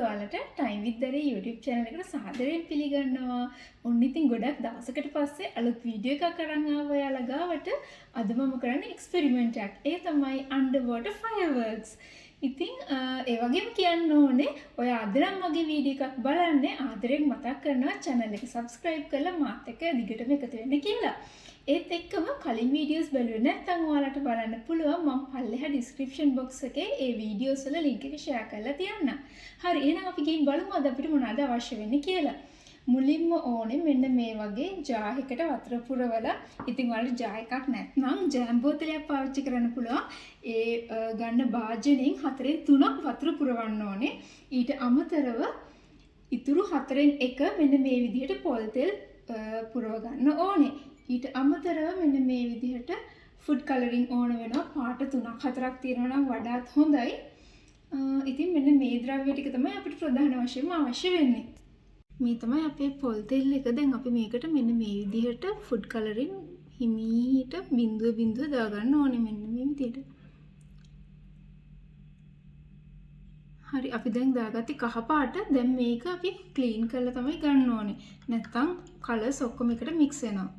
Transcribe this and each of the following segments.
ඔයාලට Time with DHARI YouTube channel එකට සාදරයෙන් පිළිගන්නවා. ඔන්න ඉතින් ගොඩක් දවසකට පස්සේ අලුත් වීඩියෝ එකක් අරන් ආවා ඔයාලා ගාවට. අද මම කරන්නේ එක්ස්පෙරිමන්ට් එකක්. ඒ තමයි underwater fireworks. ඉතින් ඒ වගේම කියන්න ඕනේ ඔයා අද නම් මගේ වීඩියෝ එකක් බලන්නේ ආදරෙන් මතක් කරනවා channel එක subscribe කරලා මාත් එක්ක දිගටම එකතු වෙන්න කියලා. ඒත් එක්කම කලින් වීඩියෝස් බැලුවේ නැත්නම් ඔයාලට බලන්න පුළුවන් මම පල්ලෙහා description box එකේ ඒ වීඩියෝස් වල link එක share කරලා තියන්නම්. හරි එහෙනම් අපි ගිහින් බලමු අද අපිට මොනවද අවශ්‍ය වෙන්නේ කියලා. මුලින්ම ඕනේ මෙන්න මේ වගේ jar එකකට වතුර පුරවලා ඉතින් ඔයාලට jar එකක් නැත්නම් ජෑම් බෝතලයක් පාවිච්චි කරන්න පුළුවන්. ඒ ගන්න භාජනයෙන් 4/3ක් වතුර පුරවන්න ඕනේ. ඊට අමතරව ඉතුරු 4/1 මෙන්න මේ විදිහට පොල් තෙල් පුරව ගන්න ඕනේ. ඊට අමතරව මෙන්න මේ විදිහට ෆුඩ් කලරින් ඕන වෙනවා. පාට 3-4ක් තියෙනවා නම් වඩාත් හොඳයි. ඉතින් මෙන්න මේ ද්‍රව්‍ය ටික තමයි අපිට ප්‍රධාන වශයෙන්ම අවශ්‍ය වෙන්නේ. මේ තමයි අපේ පොල් තෙල් එක. දැන් අපි මේකට මෙන්න මේ විදිහට ෆුඩ් කලරින් හිමීට බිඳුව බිඳුව දාගන්න ඕනේ මෙන්න මේ විදිහට. හරි අපි දැන් දාගත්තේ කහ පාට. දැන් මේක අපි ක්ලීන් කරලා තමයි ගන්න ඕනේ. නැත්තම් කලර්ස් ඔක්කොම එකට මික්ස් වෙනවා.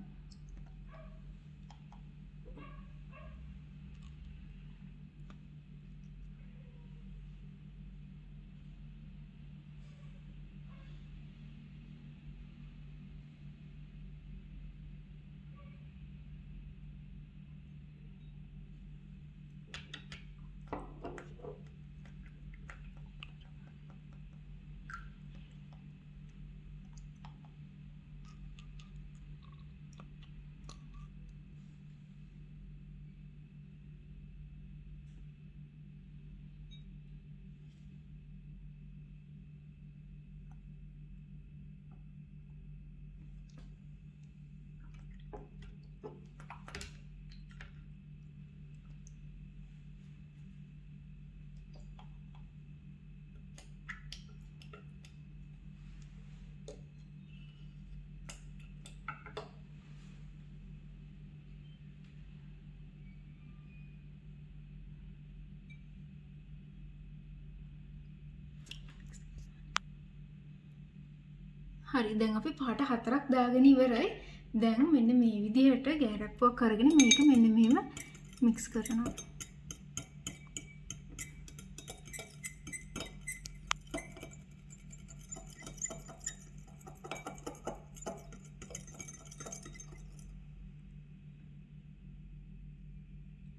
හරි දැන් අපි පාට 4ක් දාගෙන ඉවරයි. දැන් මෙන්න මේ විදිහට ගෑරප්පුවක් අරගෙන මේක මෙන්න මෙහෙම මික්ස් කරනවා.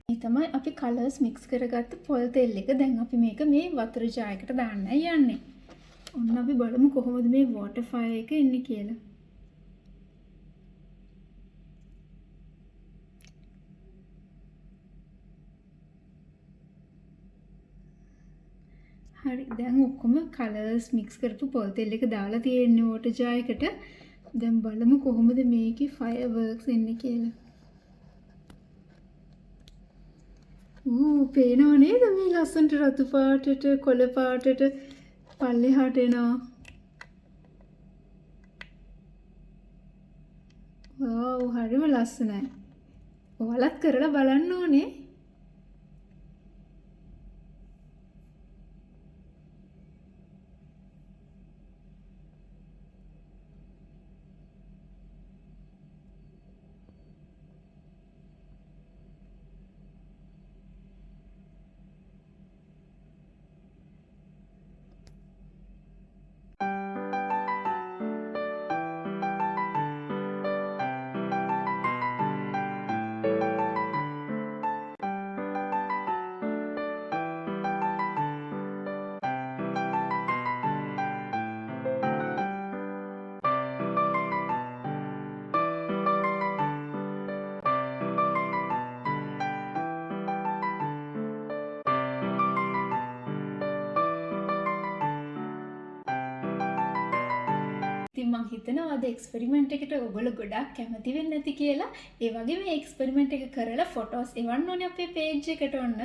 මේ තමයි අපි කලර්ස් මික්ස් කරගත්ත පොල් තෙල් එක. දැන් අපි මේක මේ වතුර ජාර් එකට දාන්නයි යන්නේ. ඔන්න අපි බලමු කොහොමද මේ වෝටර් ෆයර් එක එන්නේ කියලා. හරි දැන් ඔක්කොම කලර්ස් මික්ස් කරපු පොල් තෙල් එක දාලා තියෙන්නේ වෝටර් ජාර් එකට. දැන් බලමු කොහොමද මේකේ ෆයර්වර්ක්ස් එන්නේ කියලා. පේනව නේද මේ ලස්සනට රතු පාටට කොළ පාටට පල්ලෙහාට එනවා. වව් හරිම ලස්සනයි. ඔයාලත් කරලා බලන්න ඕනේ. ඉතින් මම හිතනවා අද එක්ස්පෙරිමන්ට් එකට ඔයගොල්ලෝ ගොඩාක් කැමති වෙන්න ඇති කියලා. ඒ වගේම මේ එක්ස්පෙරිමන්ට් එක කරලා ෆොටෝස් එවන්න ඕනේ අපේ පේජ් එකට ඔන්න.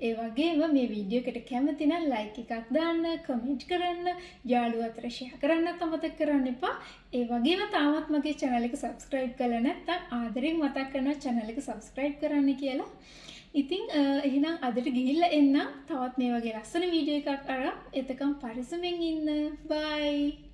ඒ වගේම මේ වීඩියෝ එකට කැමති නම් ලයික් එකක් දාන්න, කමෙන්ට් කරන්න, යාළුවෝ අතර ෂෙයා කරන්නත් අමතක කරන්න එපා. ඒ වගේම තාමත් මගේ channel එක subscribe කරලා නැත්නම් ආදරෙන් මතක් කරනවා channel එක subscribe කරන්න කියලා. ඉතින් එහෙනම් අදට ගිහිල්ලා එන්න තවත් මේ වගේ ලස්සන වීඩියෝ එකක් අරන් එතකම් පරිස්සමෙන් ඉන්න. බයි.